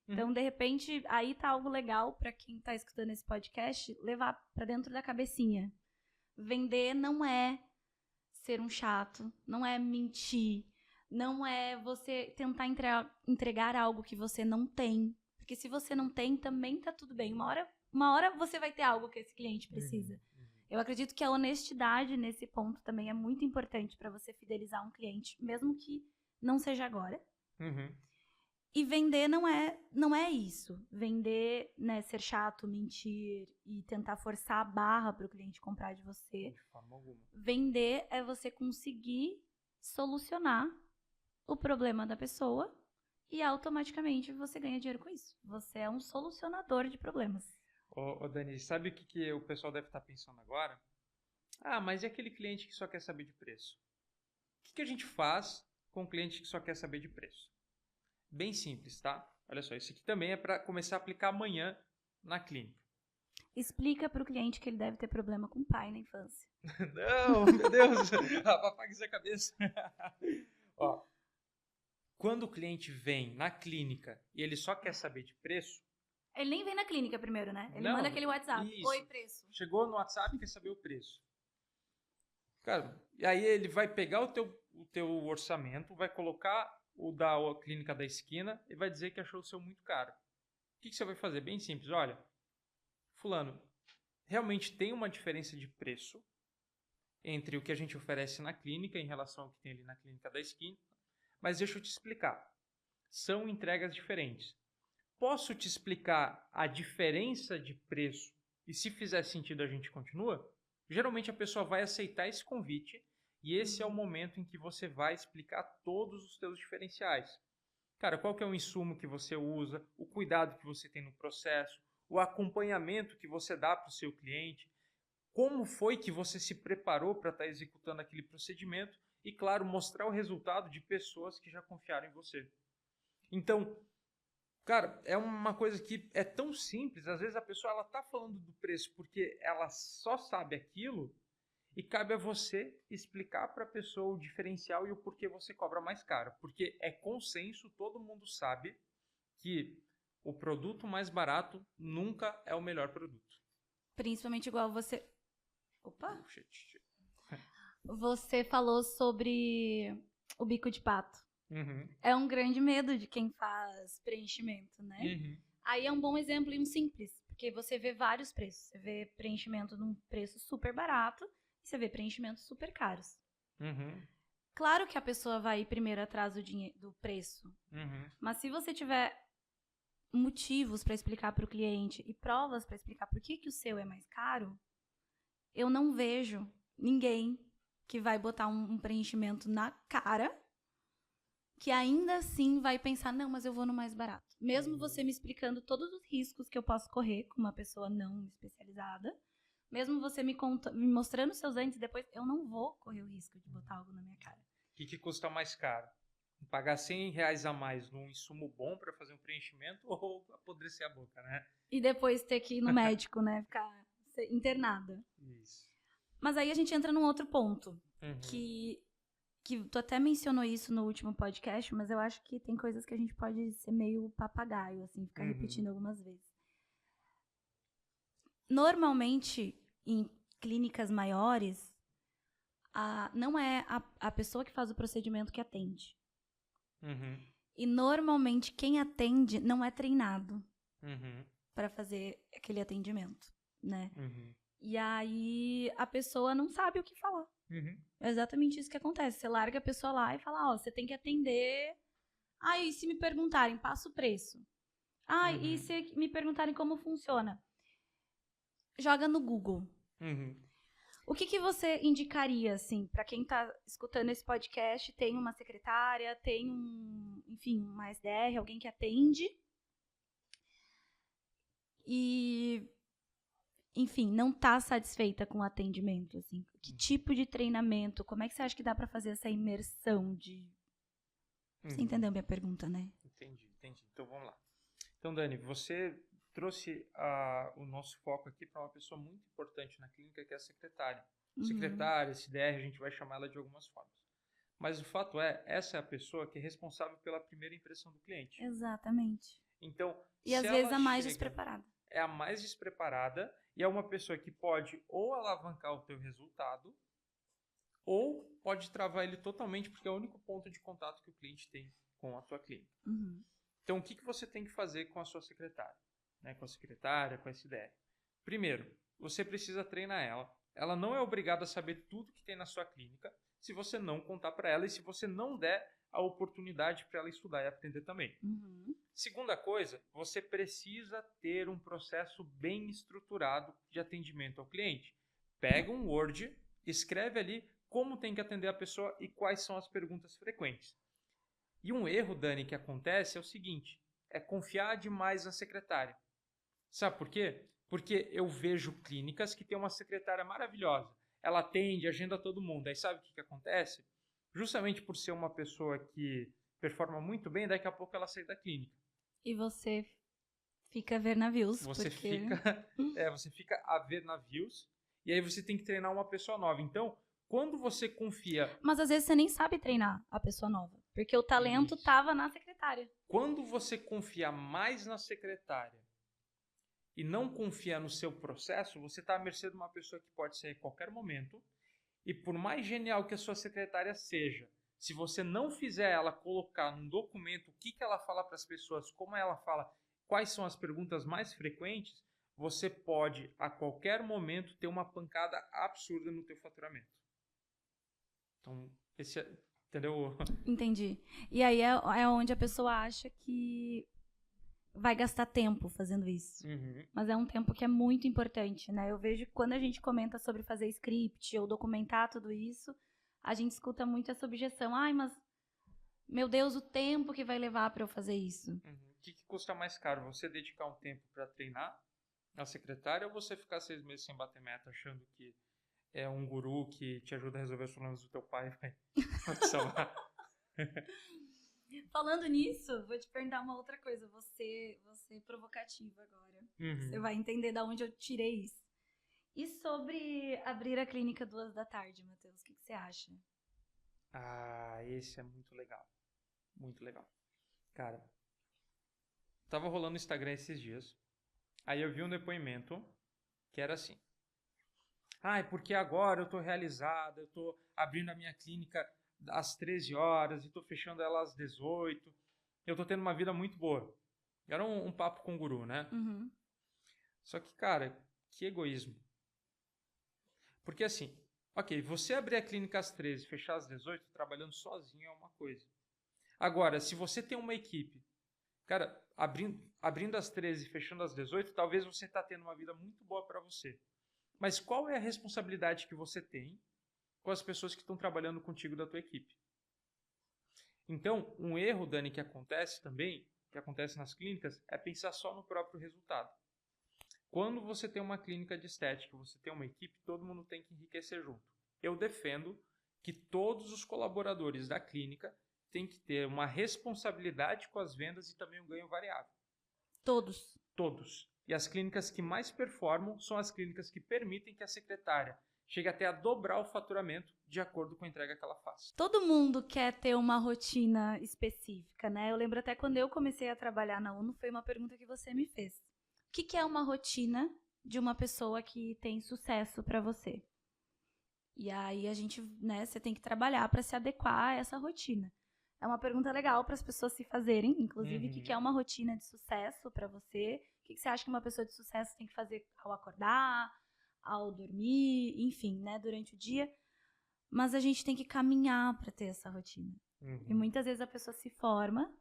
Então, de repente, aí tá algo legal para quem tá escutando esse podcast, levar para dentro da cabecinha. Vender não é ser um chato, não é mentir, não é você tentar entregar algo que você não tem. Porque se você não tem, também tá tudo bem. Uma hora você vai ter algo que esse cliente precisa. Eu acredito que a honestidade nesse ponto também é muito importante para você fidelizar um cliente, mesmo que não seja agora. E vender não é isso. Vender, né, ser chato, mentir e tentar forçar a barra para o cliente comprar de você. De forma alguma. Vender é você conseguir solucionar o problema da pessoa e automaticamente você ganha dinheiro com isso. Você é um solucionador de problemas. Ô Dani, sabe o que o pessoal deve estar pensando agora? Ah, mas e aquele cliente que só quer saber de preço? O que a gente faz com o cliente que só quer saber de preço? Bem simples, tá? Olha só, isso aqui também é para começar a aplicar amanhã na clínica. Explica para o cliente que ele deve ter problema com o pai na infância. Não, meu Deus, apaga essa cabeça. Ó, quando o cliente vem na clínica e ele só quer saber de preço... Ele nem vem na clínica primeiro, né? Ele manda aquele WhatsApp. Isso. Oi, preço. Chegou no WhatsApp e quer saber o preço. Cara, e aí ele vai pegar o teu orçamento, vai colocar o da clínica da esquina e vai dizer que achou o seu muito caro. O que você vai fazer? Bem simples. Olha, fulano, realmente tem uma diferença de preço entre o que a gente oferece na clínica em relação ao que tem ali na clínica da esquina, mas deixa eu te explicar. São entregas diferentes. Posso te explicar a diferença de preço e se fizer sentido a gente continua? Geralmente a pessoa vai aceitar esse convite e esse é o momento em que você vai explicar todos os seus diferenciais. Cara, qual que é o insumo que você usa, o cuidado que você tem no processo, o acompanhamento que você dá para o seu cliente, como foi que você se preparou para estar executando aquele procedimento e, claro, mostrar o resultado de pessoas que já confiaram em você. Então, cara, é uma coisa que é tão simples, às vezes a pessoa ela tá falando do preço porque ela só sabe aquilo e cabe a você explicar para a pessoa o diferencial e o porquê você cobra mais caro. Porque é consenso, todo mundo sabe que o produto mais barato nunca é o melhor produto. Principalmente igual você... Opa! Você falou sobre o bico de pato. É um grande medo de quem faz preenchimento, né? Aí é um bom exemplo e um simples, porque você vê vários preços. Você vê preenchimento num preço super barato e você vê preenchimentos super caros. Claro que a pessoa vai ir primeiro atrás do preço, mas se você tiver motivos para explicar para o cliente e provas para explicar por que o seu é mais caro, eu não vejo ninguém que vai botar um preenchimento na cara que ainda assim vai pensar, não, mas eu vou no mais barato. Mesmo você me explicando todos os riscos que eu posso correr com uma pessoa não especializada, mesmo você me mostrando seus antes e depois, eu não vou correr o risco de botar algo na minha cara. O que custa mais caro? Pagar R$100 a mais num insumo bom para fazer um preenchimento ou apodrecer a boca, né? E depois ter que ir no médico, né? Ficar internada. Isso. Mas aí a gente entra num outro ponto, que que tu até mencionou isso no último podcast, mas eu acho que tem coisas que a gente pode ser meio papagaio, assim, ficar repetindo algumas vezes. Normalmente, em clínicas maiores, não é a pessoa que faz o procedimento que atende. E normalmente quem atende não é treinado para fazer aquele atendimento, né? E aí a pessoa não sabe o que falar. É exatamente isso que acontece. Você larga a pessoa lá e fala, você tem que atender. E se me perguntarem, passa o preço. E se me perguntarem como funciona? Joga no Google. O que você indicaria, assim, para quem tá escutando esse podcast, tem uma secretária, tem uma SDR, alguém que atende e, enfim, não tá satisfeita com o atendimento, assim. Que tipo de treinamento, como é que você acha que dá para fazer essa imersão de... Você entendeu a minha pergunta, né? Entendi. Então, vamos lá. Então, Dani, você trouxe o nosso foco aqui para uma pessoa muito importante na clínica, que é a secretária. Secretária, SDR, a gente vai chamar ela de algumas formas. Mas o fato essa é a pessoa que é responsável pela primeira impressão do cliente. Exatamente. Então, e às vezes a mais despreparada. É a mais despreparada e é uma pessoa que pode ou alavancar o teu resultado ou pode travar ele totalmente, porque é o único ponto de contato que o cliente tem com a tua clínica. Então, o que você tem que fazer com a sua secretária? Né, com a secretária, com a SDR. Primeiro, você precisa treinar ela. Ela não é obrigada a saber tudo que tem na sua clínica se você não contar para ela e se você não der a oportunidade para ela estudar e aprender também. Segunda coisa, você precisa ter um processo bem estruturado de atendimento ao cliente. Pega um Word, escreve ali como tem que atender a pessoa e quais são as perguntas frequentes. E um erro, Dani, que acontece é o seguinte, é confiar demais na secretária. Sabe por quê? Porque eu vejo clínicas que tem uma secretária maravilhosa. Ela atende, agenda todo mundo. Aí sabe o que acontece? Justamente por ser uma pessoa que performa muito bem, daqui a pouco ela sai da clínica. E você fica a ver navios. Você fica a ver navios. E aí você tem que treinar uma pessoa nova. Então, quando você confia... Mas às vezes você nem sabe treinar a pessoa nova. Porque o talento estava na secretária. Quando você confia mais na secretária e não confia no seu processo, você está à mercê de uma pessoa que pode sair a qualquer momento. E por mais genial que a sua secretária seja, se você não fizer ela colocar num documento o que ela fala para as pessoas, como ela fala, quais são as perguntas mais frequentes, você pode a qualquer momento ter uma pancada absurda no teu faturamento. Então, entendeu? Entendi. E aí é onde a pessoa acha que vai gastar tempo fazendo isso. Mas é um tempo que é muito importante, né? Eu vejo que quando a gente comenta sobre fazer script ou documentar tudo isso, a gente escuta muito essa objeção. Mas, meu Deus, o tempo que vai levar para eu fazer isso. O que custa mais caro? Você dedicar um tempo para treinar a secretária ou você ficar 6 meses sem bater meta achando que é um guru que te ajuda a resolver os problemas do teu pai e vai te salvar? Falando nisso, vou te perguntar uma outra coisa. Você é provocativa agora. Você vai entender de onde eu tirei isso. E sobre abrir a clínica 14h, Matheus, o que você acha? Esse é muito legal. Muito legal. Cara, tava rolando no Instagram esses dias. Aí eu vi um depoimento que era assim. Porque agora eu tô realizada, eu tô abrindo a minha clínica às 13 horas e tô fechando ela às 18. Eu tô tendo uma vida muito boa. Era um papo com o guru, né? Só que, cara, que egoísmo. Porque assim, você abrir a clínica às 13 e fechar às 18, trabalhando sozinho é uma coisa. Agora, se você tem uma equipe, cara, abrindo às 13 e fechando às 18, talvez você tá tendo uma vida muito boa para você. Mas qual é a responsabilidade que você tem com as pessoas que estão trabalhando contigo da tua equipe? Então, um erro, Dani, que acontece também, que acontece nas clínicas, é pensar só no próprio resultado. Quando você tem uma clínica de estética, você tem uma equipe, todo mundo tem que enriquecer junto. Eu defendo que todos os colaboradores da clínica têm que ter uma responsabilidade com as vendas e também um ganho variável. Todos. Todos. E as clínicas que mais performam são as clínicas que permitem que a secretária chega até a dobrar o faturamento de acordo com a entrega que ela faz. Todo mundo quer ter uma rotina específica, né? Eu lembro até quando eu comecei a trabalhar na UNO, foi uma pergunta que você me fez. O que é uma rotina de uma pessoa que tem sucesso para você? E aí a gente, né, você tem que trabalhar para se adequar a essa rotina. É uma pergunta legal para as pessoas se fazerem, inclusive, o que é uma rotina de sucesso para você? O que você acha que uma pessoa de sucesso tem que fazer ao acordar, ao dormir, enfim, né, durante o dia? Mas a gente tem que caminhar para ter essa rotina. E muitas vezes a pessoa se forma,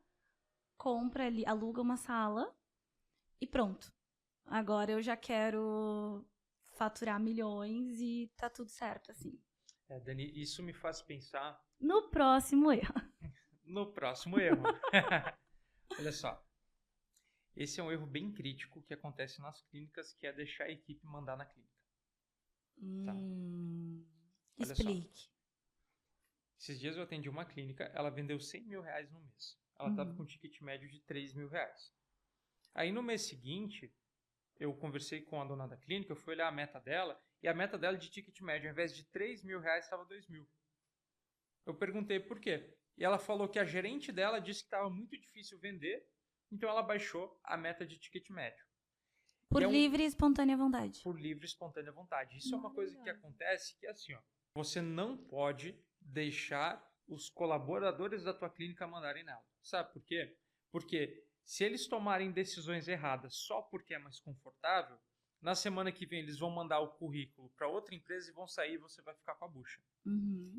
compra ali, aluga uma sala e pronto. Agora eu já quero faturar milhões e tá tudo certo, assim. Dani, isso me faz pensar... No próximo erro. No próximo erro. Olha só. Esse é um erro bem crítico que acontece nas clínicas, que é deixar a equipe mandar na clínica. Tá? Explique. Esses dias eu atendi uma clínica, ela vendeu 100 mil reais no mês. Ela estava com um ticket médio de 3 mil reais. Aí no mês seguinte, eu conversei com a dona da clínica, eu fui olhar a meta dela, e a meta dela de ticket médio, ao invés de 3 mil reais, estava 2 mil. Eu perguntei por quê. E ela falou que a gerente dela disse que estava muito difícil vender, então ela baixou a meta de ticket médio. Por livre e espontânea vontade. Por livre e espontânea vontade. Isso é uma coisa que acontece que é assim, ó, você não pode deixar os colaboradores da tua clínica mandarem nela. Sabe por quê? Porque se eles tomarem decisões erradas só porque é mais confortável, na semana que vem eles vão mandar o currículo para outra empresa e vão sair e você vai ficar com a bucha.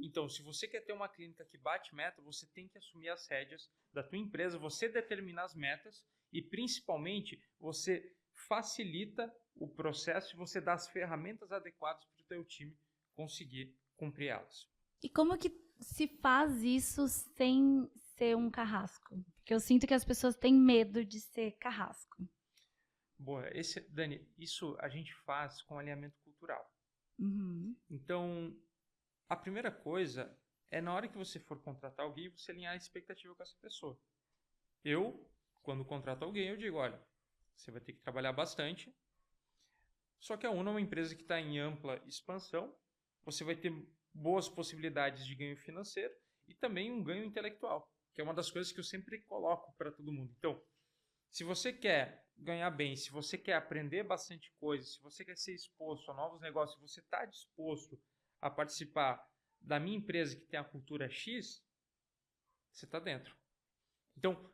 Então, se você quer ter uma clínica que bate meta, você tem que assumir as rédeas da tua empresa, você determinar as metas e, principalmente, você facilita o processo e você dá as ferramentas adequadas para o teu time conseguir cumprir elas. E como que se faz isso sem ser um carrasco? Porque eu sinto que as pessoas têm medo de ser carrasco. Boa, Dani, isso a gente faz com alinhamento cultural. Então, a primeira coisa é na hora que você for contratar alguém, você alinhar a expectativa com essa pessoa. Eu, quando contrato alguém, eu digo, olha, você vai ter que trabalhar bastante, só que a UNO é uma empresa que está em ampla expansão, você vai ter boas possibilidades de ganho financeiro e também um ganho intelectual, que é uma das coisas que eu sempre coloco para todo mundo. Então, se você quer ganhar bem, se você quer aprender bastante coisa, se você quer ser exposto a novos negócios, se você está disposto a participar da minha empresa que tem a cultura X, você está dentro. Então,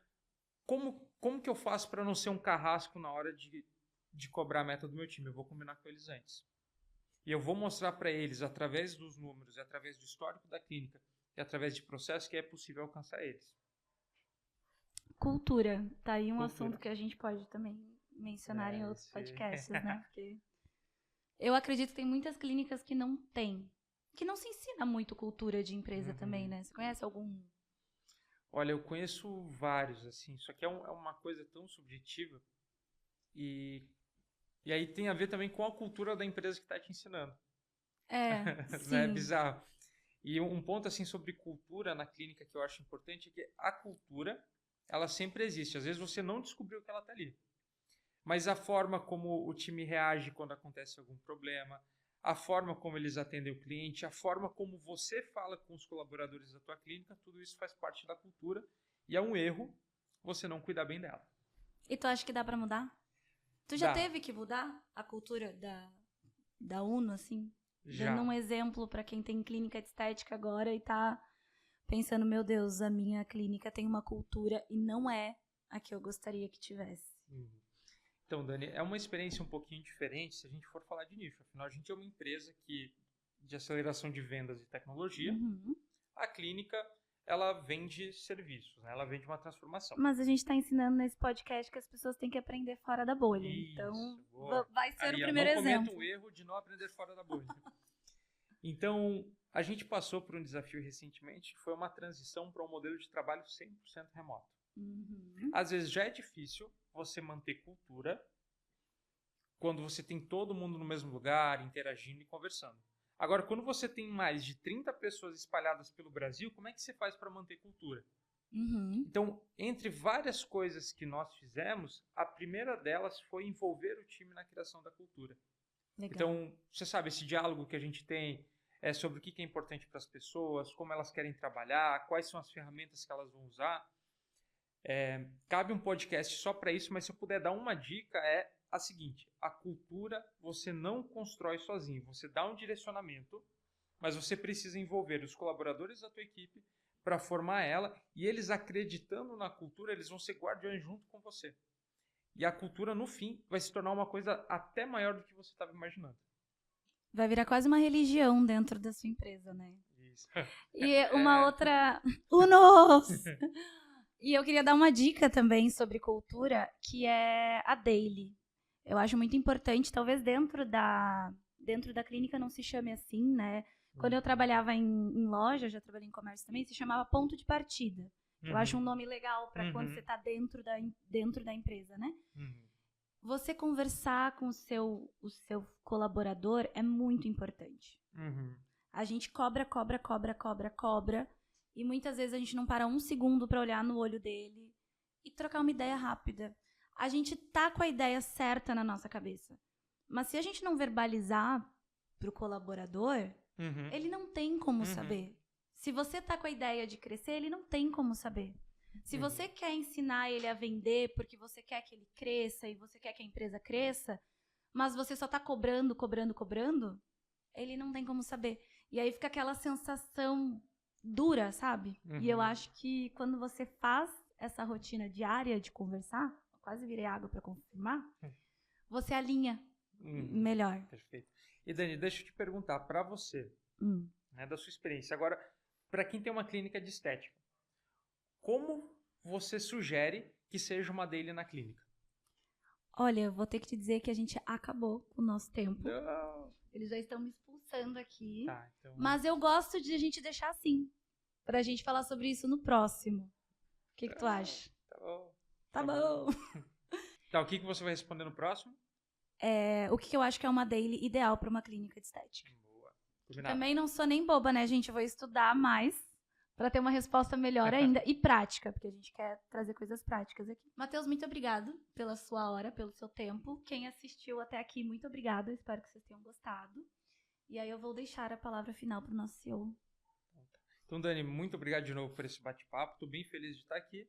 como que eu faço para não ser um carrasco na hora de cobrar a meta do meu time? Eu vou combinar com eles antes. E eu vou mostrar para eles, através dos números, através do histórico da clínica e através de processos, que é possível alcançar eles. Cultura. Tá aí um assunto que a gente pode também mencionar em outros podcasts, né? Porque eu acredito que tem muitas clínicas que não têm. Que não se ensina muito cultura de empresa também, né? Você conhece algum? Olha, eu conheço vários, assim. Só que é uma coisa tão subjetiva. E aí tem a ver também com a cultura da empresa que está te ensinando. Sim. É bizarro. E um ponto assim sobre cultura na clínica que eu acho importante é que a cultura, ela sempre existe. Às vezes você não descobriu que ela está ali. Mas a forma como o time reage quando acontece algum problema, a forma como eles atendem o cliente, a forma como você fala com os colaboradores da tua clínica, tudo isso faz parte da cultura e é um erro você não cuidar bem dela. E tu acha que dá para mudar? Tu já teve que mudar a cultura da UNO, assim? Já. Dando um exemplo para quem tem clínica de estética agora e tá pensando, meu Deus, a minha clínica tem uma cultura e não é a que eu gostaria que tivesse. Então, Dani, é uma experiência um pouquinho diferente se a gente for falar de nicho. Afinal, a gente é uma empresa de aceleração de vendas e tecnologia. A clínica, ela vende serviços, né? Ela vende uma transformação. Mas a gente está ensinando nesse podcast que as pessoas têm que aprender fora da bolha. Isso, então, boa. vai ser o primeiro exemplo. Não cometa o erro de não aprender fora da bolha. Então, a gente passou por um desafio recentemente, que foi uma transição para um modelo de trabalho 100% remoto. Às vezes já é difícil você manter cultura quando você tem todo mundo no mesmo lugar, interagindo e conversando. Agora, quando você tem mais de 30 pessoas espalhadas pelo Brasil, como é que você faz para manter cultura? Então, entre várias coisas que nós fizemos, a primeira delas foi envolver o time na criação da cultura. Legal. Então, você sabe, esse diálogo que a gente tem é sobre o que é importante para as pessoas, como elas querem trabalhar, quais são as ferramentas que elas vão usar. Cabe um podcast só para isso, mas se eu puder dar uma dica é a seguinte: a cultura você não constrói sozinho, você dá um direcionamento, mas você precisa envolver os colaboradores da tua equipe para formar ela, e eles acreditando na cultura, eles vão ser guardiões junto com você. E a cultura, no fim, vai se tornar uma coisa até maior do que você estava imaginando. Vai virar quase uma religião dentro da sua empresa, né? Isso. E uma outra... Unos! E eu queria dar uma dica também sobre cultura, que é a Daily. Eu acho muito importante, talvez dentro da clínica não se chame assim, né? Quando eu trabalhava em loja, já trabalhei em comércio também, se chamava ponto de partida. Eu acho um nome legal para quando você está dentro da empresa, né? Você conversar com o seu colaborador é muito importante. A gente cobra, e muitas vezes a gente não para um segundo para olhar no olho dele e trocar uma ideia rápida. A gente tá com a ideia certa na nossa cabeça, mas se a gente não verbalizar pro colaborador, ele não tem como saber. Se você tá com a ideia de crescer, ele não tem como saber. Se você quer ensinar ele a vender porque você quer que ele cresça e você quer que a empresa cresça, mas você só tá cobrando, ele não tem como saber. E aí fica aquela sensação dura, sabe? E eu acho que quando você faz essa rotina diária de conversar, quase virei água para confirmar, você alinha melhor. Perfeito. E Dani, deixa eu te perguntar, para você, né, da sua experiência, agora, para quem tem uma clínica de estética, como você sugere que seja uma daily na clínica? Olha, eu vou ter que te dizer que a gente acabou com o nosso tempo. Não. Eles já estão me expulsando aqui. Tá, então... Mas eu gosto de a gente deixar assim, pra gente falar sobre isso no próximo. O que tu acha? Tá bom. Tá bom. Tá, o que você vai responder no próximo? O que eu acho que é uma daily ideal para uma clínica de estética. Boa. Combinado. Também não sou nem boba, né, gente? Eu vou estudar mais para ter uma resposta melhor ainda e prática, porque a gente quer trazer coisas práticas aqui. Matheus, muito obrigado pela sua hora, pelo seu tempo. Quem assistiu até aqui, muito obrigada. Espero que vocês tenham gostado. E aí eu vou deixar a palavra final para o nosso CEO. Então, Dani, muito obrigado de novo por esse bate-papo. Estou bem feliz de estar aqui.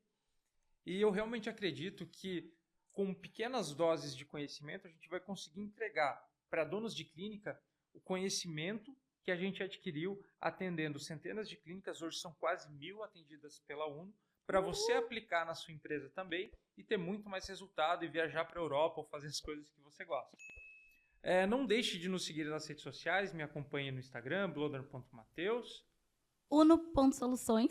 E eu realmente acredito que com pequenas doses de conhecimento, a gente vai conseguir entregar para donos de clínica o conhecimento que a gente adquiriu atendendo centenas de clínicas, hoje são quase 1.000 atendidas pela Uno, para você aplicar na sua empresa também e ter muito mais resultado e viajar para a Europa ou fazer as coisas que você gosta. Não deixe de nos seguir nas redes sociais, me acompanhe no Instagram, bloder.mateus. Uno.soluções.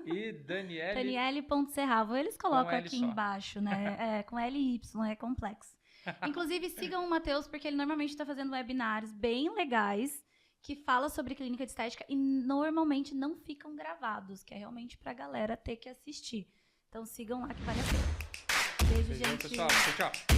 E Daniele.serravo. Eles colocam aqui embaixo, né? Com LY, é complexo. Inclusive, sigam o Matheus, porque ele normalmente está fazendo webinários bem legais, que fala sobre clínica de estética e normalmente não ficam gravados, que é realmente pra galera ter que assistir. Então sigam lá que vale a pena. Beijo, gente. Pessoal. Tchau.